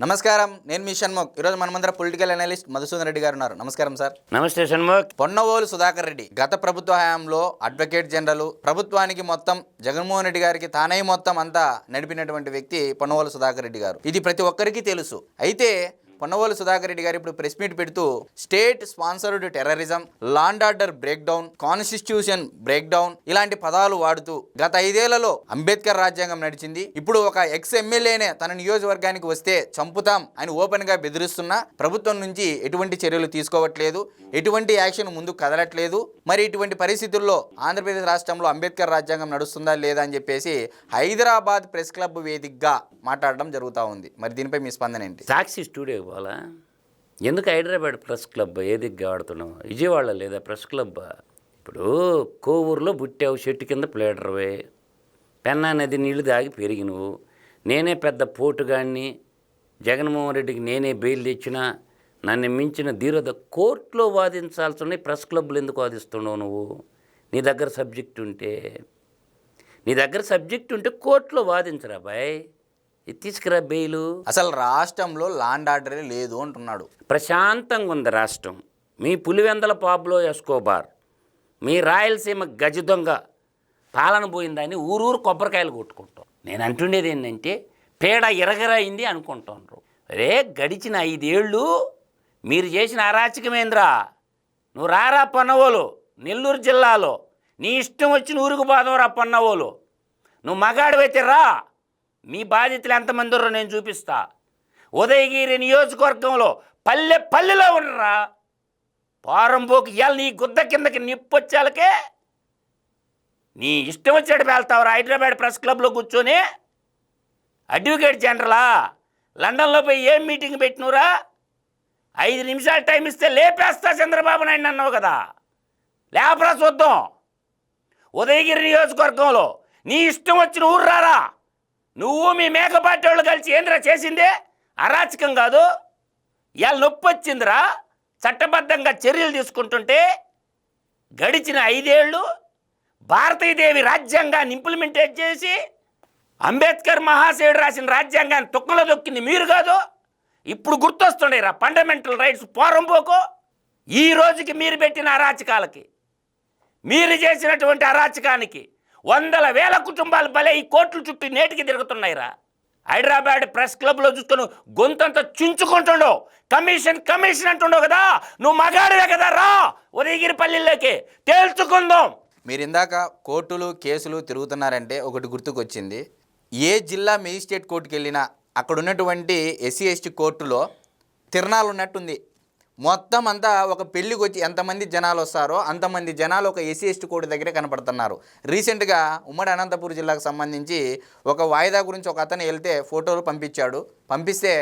నమస్కారం, నేను మీ షణ్ముఖ్. ఈరోజు మనమందరం పొలిటికల్ అనలిస్ట్ మధుసూదన్ రెడ్డి గారు ఉన్నారు. నమస్కారం సార్. నమస్తే షణ్ముఖ్. పొన్నవోలు సుధాకర్ రెడ్డి గత ప్రభుత్వ హయాంలో అడ్వకేట్ జనరల్, ప్రభుత్వానికి మొత్తం జగన్మోహన్ రెడ్డి గారికి తానై మొత్తం అంతా నడిపినటువంటి వ్యక్తి పొన్నవోలు సుధాకర్ రెడ్డి గారు. ఇది ప్రతి ఒక్కరికి తెలుసు. అయితే పొన్నవోలు సుధాకర్ రెడ్డి గారు ఇప్పుడు ప్రెస్ మీట్ పెడుతూ state sponsored terrorism, law and order break down, constitution break down ఇలాంటి పదాలు వాడుతూ గత 5 ఏళ్లలో అంబేద్కర్ రాజ్యాంగం నడిచింది, ఇప్పుడు ఒక ఎక్స్ ఎమ్మెల్యేనే తన నియోజకవర్గానికి వస్తే చంపుతాం అని ఓపెన్ గా బెదిరిస్తున్నా ప్రభుత్వం నుంచి ఎటువంటి చర్యలు తీసుకోవట్లేదు, ఎటువంటి యాక్షన్ ముందుకు కదలట్లేదు. మరి ఇటువంటి పరిస్థితుల్లో ఆంధ్రప్రదేశ్ రాష్ట్రంలో అంబేద్కర్ రాజ్యాంగం నడుస్తుందా లేదా అని చెప్పేసి హైదరాబాద్ ప్రెస్ క్లబ్ వేదికగా మాట్లాడడం జరుగుతూ ఉంది. మరి దీనిపై మీ స్పందన ఏంటి? సాక్షి స్టూడియో పోవాలా? ఎందుకు హైదరాబాద్ ప్రెస్ క్లబ్ ఏదిగ్గా ఆడుతున్నావు? విజయవాడ లేదా ప్రెస్ క్లబ్? ఇప్పుడు కోవూరులో పుట్టావు, చెట్టు కింద ప్లేడర్వే, పెన్నా నది నీళ్లు దాగి పెరిగినవు. నేనే పెద్ద పోటుగాడిని, జగన్మోహన్ రెడ్డికి నేనే బెయిల్ తెచ్చినా, నన్ను మించిన ధీరత కోర్టులో వాదించాల్సిన ప్రెస్ క్లబ్లు ఎందుకు వాదిస్తున్నావు నువ్వు? నీ దగ్గర సబ్జెక్ట్ ఉంటే కోర్టులో వాదించరా బాయ్, తీసుకురా బెయిలు. అసలు రాష్ట్రంలో లా అండ్ ఆర్డరే లేదు అంటున్నాడు. ప్రశాంతంగా ఉంది రాష్ట్రం. మీ పులివెందల పాబ్లో ఎస్కోబార్, మీ రాయలసీమ గజ దొంగ పాలన పోయిందని ఊరూరు కొబ్బరికాయలు కొట్టుకుంటాం. నేను అంటుండేది ఏంటంటే పేడ ఇరగరైంది అనుకుంటున్నారు. అరే గడిచిన 5 ఏళ్ళు మీరు చేసిన అరాచకమేంద్రా. నువ్వు రారా పొన్నవోలు, నెల్లూరు జిల్లాలో నీ ఇష్టం వచ్చిన ఊరికి పోదాంరా పొన్నవోలు. నువ్వు మగాడివైతే రా, మీ బాధితులు ఎంతమంది ఉన్నారో నేను చూపిస్తా. ఉదయగిరి నియోజకవర్గంలో పల్లెలో ఉండరా. పారంపోకి ఇవాళ నీ గుద్ద కిందకి నిప్పొచ్చాలకే నీ ఇష్టం వచ్చాడు వెళ్తావురా. హైదరాబాద్ ప్రెస్ క్లబ్లో కూర్చొని అడ్వకేట్ జనరలా, లండన్లో పోయి ఏం మీటింగ్ పెట్టినవురా? 5 నిమిషాలు టైం ఇస్తే లేపేస్తా చంద్రబాబు నాయుడు అన్నావు కదా, లేపరా చూద్దాం. ఉదయగిరి నియోజకవర్గంలో నీ ఇష్టం వచ్చిన ఊరు రారా. నువ్వు మీ మేకపాటి వాళ్ళు కలిసి ఏంద్రా చేసిందే? అరాచకం కాదు. ఇవాళ నొప్పి వచ్చిందిరా. చట్టబద్ధంగా చర్యలు తీసుకుంటుంటే గడిచిన 5 ఏళ్ళు భారతీదేవి రాజ్యాంగాన్ని ఇంప్లిమెంటేట్ చేసి అంబేద్కర్ మహాశయుడు రాసిన రాజ్యాంగాన్ని తొక్కలో దొక్కింది మీరు కాదు. ఇప్పుడు గుర్తొస్తుండే రా ఫండమెంటల్ రైట్స్ పోరంపోకు. ఈ రోజుకి మీరు పెట్టిన అరాచకాలకి, మీరు చేసినటువంటి అరాచకానికి 100,000 కుటుంబాలు భలే ఈ కోర్టుల చుట్టూ నేటికి తిరుగుతున్నాయిరా. హైదరాబాద్ ప్రెస్ క్లబ్లో చూసుకొని గొంతంతా చించుకుంటుండవు. కమిషన్ అంటుండవు కదా. నువ్వు మగాడివే కదా, రా ఉదయగిరి పల్లెల్లోకి తేల్చుకుందాం. మీరు ఇందాక కోర్టులు కేసులు తిరుగుతున్నారంటే ఒకటి గుర్తుకొచ్చింది. ఏ జిల్లా మేజిస్ట్రేట్ కోర్టుకి వెళ్ళినా అక్కడ ఉన్నటువంటి ఎస్సీ ఎస్టీ కోర్టులో తిరణాలు ఉన్నట్టుంది. మొత్తం అంతా ఒక పెళ్ళికి వచ్చి ఎంతమంది జనాలు వస్తారో అంతమంది జనాలు ఒక ఎస్సీ ఎస్టీ కోర్టు దగ్గరే కనపడుతున్నారు. రీసెంట్గా ఉమ్మడి అనంతపురం జిల్లాకు సంబంధించి ఒక వాయిదా గురించి ఒక అతను వెళ్తే ఫోటోలు పంపిస్తే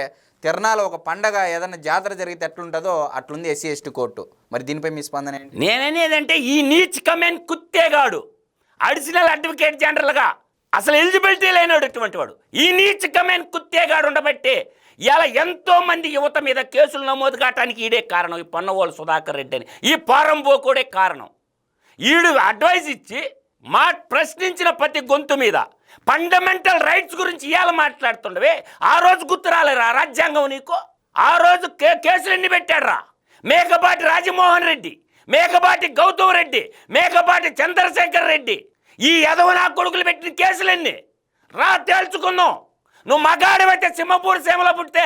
తిరణాలు ఒక పండగ ఏదైనా జాతర జరిగితే ఎట్లుంటుందో అట్లుంది ఎస్సీ ఎస్టీ కోర్టు. మరి దీనిపై మీ స్పందన ఏంటి? నేననేదంటే ఈ నీచ్ కమెన్ కుత్తేగాడు అడిషనల్ అడ్వకేట్ జనరల్గా అసలు ఎలిజిబిలిటీ లేనటువంటి వాడు ఈ నీచ్ కమెన్ కుత్తేగాడు ఉండబట్టే ఇలా ఎంతోమంది యువత మీద కేసులు నమోదు కావటానికి ఈడే కారణం. ఈ పొన్నవోలు సుధాకర్ రెడ్డి అని ఈ పారంపోకుడే కారణం. ఈడు అడ్వైజ్ ఇచ్చి ప్రశ్నించిన ప్రతి గొంతు మీద ఫండమెంటల్ రైట్స్ గురించి ఇవాళ మాట్లాడుతుండవే. ఆ రోజు గుర్తు రాలేరా రాజ్యాంగం నీకు? ఆ రోజు కేసులు ఎన్ని పెట్టాడురా? మేకపాటి రాజమోహన్ రెడ్డి, మేకపాటి గౌతమ్ రెడ్డి, మేకపాటి చంద్రశేఖర్ రెడ్డి, ఈ యదవనా కొడుకులు పెట్టిన కేసులన్నీ రా తేల్చుకుందాం. నువ్వు మగాడివైతే సింహపూర్ సీమలో పుట్టితే,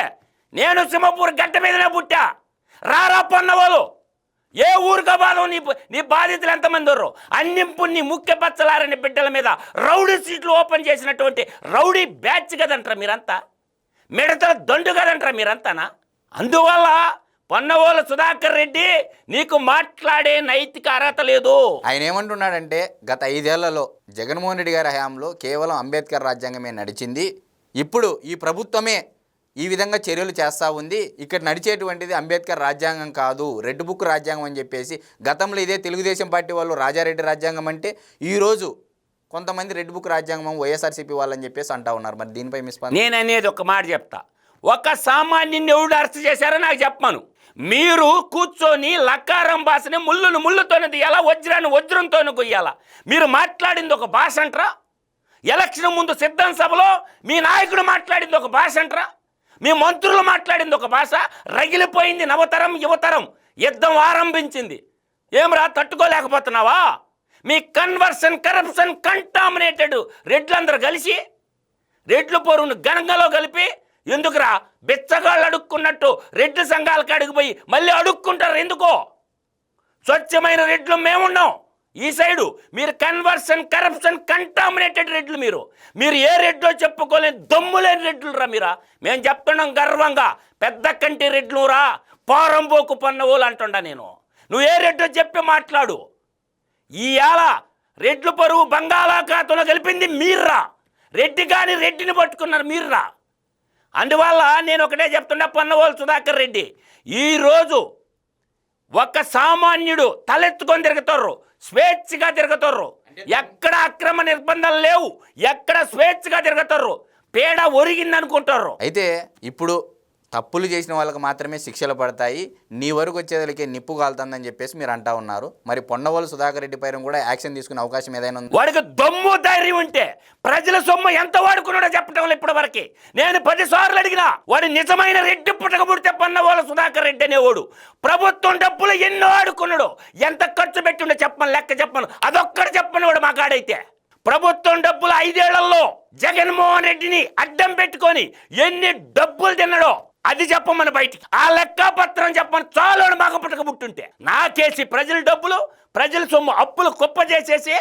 నేను సింహపూర్ గడ్డ మీదనే పుట్టా. రారా పొన్నవోలు, ఏ ఊరుగా బాధం నీ బాధితులు ఎంతమంది ఉర్రో అన్నింపు నీ ముఖ్య పచ్చలారని బిడ్డల మీద రౌడీ సీట్లు ఓపెన్ చేసినటువంటి రౌడీ బ్యాచ్ కదంటారా మీరంతా, మిడతల దండు కదంటారా మీరంతానా? అందువల్ల పొన్నవోలు సుధాకర్ రెడ్డి నీకు మాట్లాడే నైతిక అర్హత లేదు. ఆయన ఏమంటున్నాడంటే గత 5 ఏళ్లలో జగన్మోహన్ రెడ్డి గారి హయాంలో కేవలం అంబేద్కర్ రాజ్యాంగమే నడిచింది, ఇప్పుడు ఈ ప్రభుత్వమే ఈ విధంగా చర్యలు చేస్తూ ఉంది, ఇక్కడ నడిచేటువంటిది అంబేద్కర్ రాజ్యాంగం కాదు, రెడ్ బుక్ రాజ్యాంగం అని చెప్పేసి గతంలో ఇదే తెలుగుదేశం పార్టీ వాళ్ళు రాజారెడ్డి రాజ్యాంగం అంటే ఈరోజు కొంతమంది రెడ్ బుక్ రాజ్యాంగం వైఎస్ఆర్సీపీ వాళ్ళని చెప్పేసి అంటా ఉన్నారు. మరి దీనిపై మీ స్పందన? నేను అనేది ఒక మాట చెప్తా. ఒక సామాన్యుని ఎవడు అరెస్ట్ చేశారో నాకు చెప్పమను. మీరు కూర్చొని లక్కారం భాషని ముళ్ళుతోనే తీయాలా, వజ్రాన్ని వజ్రంతోనే కొయ్యాలా? మీరు మాట్లాడింది ఒక భాష అంటరా? ఎలక్షన్ ముందు సిద్ధం సభలో మీ నాయకుడు మాట్లాడింది ఒక భాష అంటరా? మీ మంత్రులు మాట్లాడింది ఒక భాష, రగిలిపోయింది నవతరం యువతరం, యుద్ధం ఆరంభించింది. ఏమరా తట్టుకోలేకపోతున్నావా? మీ కన్వర్షన్, కరప్షన్, కంటామినేటెడ్ రెడ్లందరూ కలిసి రెడ్ల పొరువును గంగలో కలిపి ఎందుకురా బిచ్చగాళ్ళు అడుక్కున్నట్టు రెడ్ల సంఘాలకు అడుగుపోయి మళ్ళీ అడుక్కుంటారు ఎందుకో? స్వచ్ఛమైన రెడ్లు మేమున్నాం ఈ సైడు. మీరు కన్వర్షన్, కరప్షన్, కంటామినేటెడ్ రెడ్లు. మీరు ఏ రెడ్లో చెప్పుకోలేని దమ్ములేని రెడ్లు రా మీరా. మేము చెప్తున్నాం గర్వంగా, పెద్ద కంటి రెడ్లు రా, పారంబోకు పన్నవోలు అంటుండా నేను. నువ్వు ఏ రెడ్లో చెప్పి మాట్లాడు. ఈయాల రెడ్లు పరువు బంగాళాఖాతంలో కలిపింది మీర్రా. రెడ్డి కానీ రెడ్డిని పట్టుకున్నారు మీర్రా. అందువల్ల నేను ఒకటే చెప్తున్నా, పొన్నవోలు సుధాకర్ రెడ్డి, ఈరోజు ఒక సామాన్యుడు తలెత్తుకొని తిరుగుతారు, స్వేచ్ఛగా తిరుగుతారు. ఎక్కడ అక్రమ నిర్బంధాలు లేవు, ఎక్కడ స్వేచ్ఛగా తిరుగుతారు. పేడ ఒరిగిందనుకుంటారు. అయితే ఇప్పుడు తప్పులు చేసిన వాళ్ళకి మాత్రమే శిక్షలు పడతాయి, నీ వరకు వచ్చేదానికి నిప్పు కాలుతుందని చెప్పేసి మీరు అంటా ఉన్నారు. మరి పొన్నవోలు సుధాకర్ రెడ్డి పైన కూడా యాక్షన్ తీసుకునే అవకాశం ఏదైనా ఉంది? వాడికి దమ్ము ధైర్యం ఉంటే ప్రజల సొమ్ము ఎంత వాడుకున్నాడో చెప్పడం ఇప్పటి వరకు నేను 10 సార్లు అడిగినా. వాడు నిజమైన రెడ్డి పుట్టకబుడితే పొన్నవోలు సుధాకర్ రెడ్డి అనేవాడు ప్రభుత్వం డబ్బులు ఎన్నో ఆడుకున్నాడు, ఎంత ఖర్చు పెట్టిండో చెప్పను, లెక్క చెప్పను, అదొక్కడు చెప్పను వాడు మాకాడైతే. ప్రభుత్వం డబ్బులు 5 ఏళ్లలో జగన్మోహన్ రెడ్డిని అడ్డం పెట్టుకొని ఎన్ని డబ్బులు తిన్నాడో అది చెప్పమని బయటికి, ఆ లెక్కపత్రం చెప్పమని చాలు మాకు పుట్టకబుట్టుంటే. నాకేసి ప్రజల డబ్బులు, ప్రజల సొమ్ము అప్పులు కుప్ప చేసేసి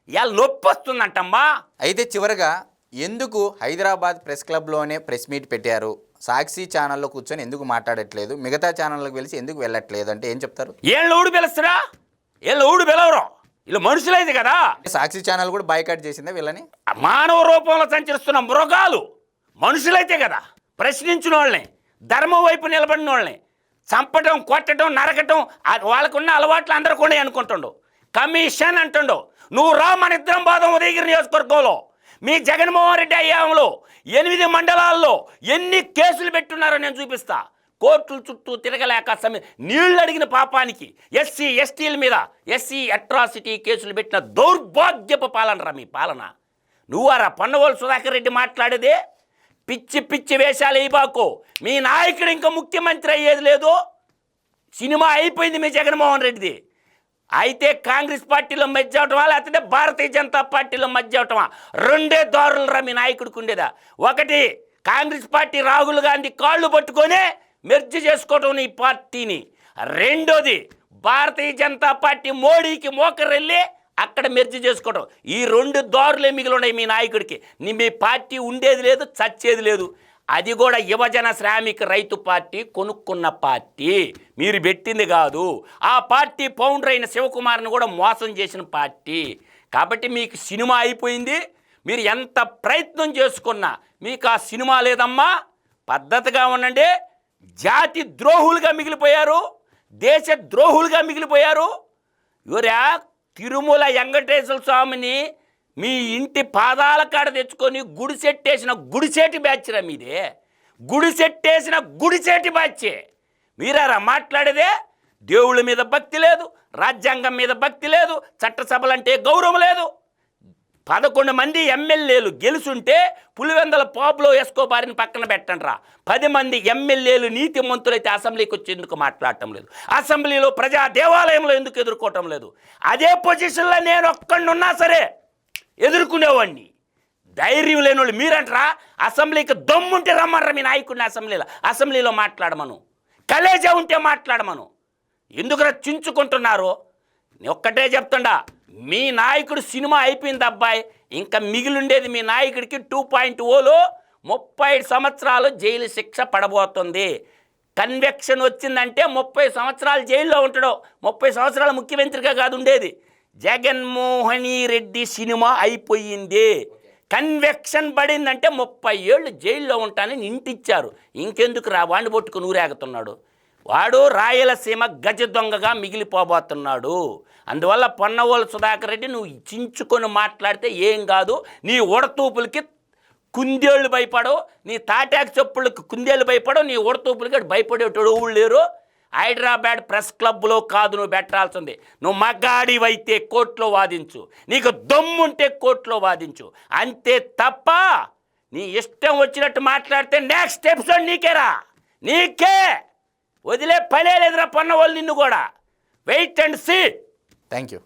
ఇలా నొప్పి వస్తుందంటమ్మా. అయితే చివరగా ఎందుకు హైదరాబాద్ ప్రెస్ క్లబ్లోనే ప్రెస్ మీట్ పెట్టారు, సాక్షి ఛానల్లో కూర్చొని ఎందుకు మాట్లాడట్లేదు, మిగతా ఛానళ్ళకి వెలిసి ఎందుకు వెళ్ళట్లేదు అంటే ఏం చెప్తారు? ఏళ్ళు ఊడు పిలుస్తారా? ఏళ్ళు ఊడు పిలవరు, వీళ్ళు మనుషులైంది కదా. సాక్షి ఛానల్ కూడా బాయ్కాట్ చేసిందా వీళ్ళని? మానవ రూపంలో సంచరిస్తున్న మృగాలు మనుషులైతే కదా. ప్రశ్నించిన వాళ్ళని, ధర్మం వైపు నిలబడిన వాళ్ళని చంపటం, కొట్టడం, నరకటం వాళ్ళకున్న అలవాట్లు అందరూ కూడా అనుకుంటుండవు. కమిషన్ అంటుండవు. నువ్వు రా, మన ఇద్దరం బాధం ఉదయగిరి నియోజకవర్గంలో మీ జగన్మోహన్ రెడ్డి అయ్యాంలో 8 మండలాల్లో ఎన్ని కేసులు పెట్టున్నారో నేను చూపిస్తా. కోర్టుల చుట్టూ తిరగలేక నీళ్లు అడిగిన పాపానికి ఎస్సీ ఎస్టీల మీద ఎస్సీ అట్రాసిటీ కేసులు పెట్టిన దౌర్భాగ్యపు పాలన రా మీ పాలన. నువ్వారా పొన్నవోలు సుధాకర్ రెడ్డి మాట్లాడేదే? పిచ్చి పిచ్చి వేషాలు వేయబాకు. మీ నాయకుడు ఇంకా ముఖ్యమంత్రి అయ్యేది లేదు, సినిమా అయిపోయింది మీ జగన్మోహన్ రెడ్డిది. అయితే కాంగ్రెస్ పార్టీలో మధ్య అవటమా, లేకపోతే భారతీయ జనతా పార్టీలో మధ్య అవటమా, రెండే దారులు రా మీ నాయకుడికి ఉండేదా. ఒకటి కాంగ్రెస్ పార్టీ రాహుల్ గాంధీ కాళ్ళు పట్టుకొనే మెర్జి చేసుకోవటం నీ పార్టీని. రెండోది భారతీయ జనతా పార్టీ మోడీకి మోకరెళ్ళి అక్కడ మెర్జి చేసుకోవటం. ఈ 2 దారులే మిగిలి ఉన్నాయి మీ నాయకుడికి. మీ పార్టీ ఉండేది లేదు, చచ్చేది లేదు. అది కూడా యువజన శ్రామిక రైతు పార్టీ కొనుక్కున్న పార్టీ, మీరు పెట్టింది కాదు. ఆ పార్టీ ఫౌండర్ అయిన శివకుమార్ని కూడా మోసం చేసిన పార్టీ. కాబట్టి మీకు సినిమా అయిపోయింది. మీరు ఎంత ప్రయత్నం చేసుకున్నా మీకు ఆ సినిమా లేదమ్మా. పద్ధతిగా ఉండండి. జాతి ద్రోహులుగా మిగిలిపోయారు, దేశ ద్రోహులుగా మిగిలిపోయారు. ఇవరా తిరుమల వెంకటేశ్వర స్వామిని మీ ఇంటి పాదాల కాడ తెచ్చుకొని గుడిసెట్టేసిన గుడిసేటి బ్యాచ్రా మీదే. గుడిసెట్టేసిన గుడిసేటి బ్యాచే మీరారా మాట్లాడేదే. దేవుళ్ళ మీద భక్తి లేదు, రాజ్యాంగం మీద భక్తి లేదు, చట్టసభలంటే గౌరవం లేదు. 11 మంది ఎమ్మెల్యేలు గెలుచుంటే పులివెందల పాపులో ఎస్కోబారిని పక్కన పెట్టండి రా. 10 మంది ఎమ్మెల్యేలు నీతి మంతులైతే అసెంబ్లీకి వచ్చి ఎందుకు మాట్లాడటం లేదు? అసెంబ్లీలో ప్రజా దేవాలయంలో ఎందుకు ఎదుర్కోవటం లేదు? అదే పొజిషన్లో నేను ఒక్కడున్నా సరే ఎదుర్కొనేవాడిని. ధైర్యం లేని వాళ్ళు మీరంటారా? అసెంబ్లీకి దమ్ముంటే రమ్మర్రా మీ నాయకుడిని అసెంబ్లీలో మాట్లాడమను, కలేజా ఉంటే మాట్లాడమను. ఎందుకు చించుకుంటున్నారు? ఒక్కటే చెప్తుండా, మీ నాయకుడు సినిమా అయిపోయింది అబ్బాయి. ఇంకా మిగిలిండేది మీ నాయకుడికి 2.0లో 30 సంవత్సరాలు జైలు శిక్ష పడబోతుంది. కన్వెక్షన్ వచ్చిందంటే 30 సంవత్సరాలు జైల్లో ఉంటాడు. 30 సంవత్సరాల ముఖ్యమంత్రిగా కాదు ఉండేది. జగన్మోహన్ రెడ్డి సినిమా అయిపోయింది. కన్వెక్షన్ పడిందంటే 30 ఏళ్ళు జైల్లో ఉంటానని ఇంటిచ్చారు. ఇంకెందుకు రా వాడిని పట్టుకు నూరేగుతున్నాడు. వాడు రాయలసీమ గజ దొంగగా మిగిలిపోబోతున్నాడు. అందువల్ల పొన్నవోలు సుధాకర్ రెడ్డి నువ్వు చించుకొని మాట్లాడితే ఏం కాదు. నీ ఉడతూపులకి కుందేళ్ళు భయపడవు, నీ తాటాకు చెప్పులకి కుందేళ్ళు భయపడవు, నీ ఉడతూపులకి భయపడేటోడు లేరు. హైదరాబాద్ ప్రెస్ క్లబ్లో కాదు నువ్వు పెట్టాల్సింది. నువ్వు మగాడివైతే కోర్టులో వాదించు, నీకు దమ్ముంటే కోర్టులో వాదించు. అంతే తప్ప నీ ఇష్టం వచ్చినట్టు మాట్లాడితే నెక్స్ట్ ఎపిసోడ్ నీకేరా, నీకే వదిలే పనే లేదురా పొన్న వాళ్ళు నిన్ను కూడా. Wait and see. Thank you.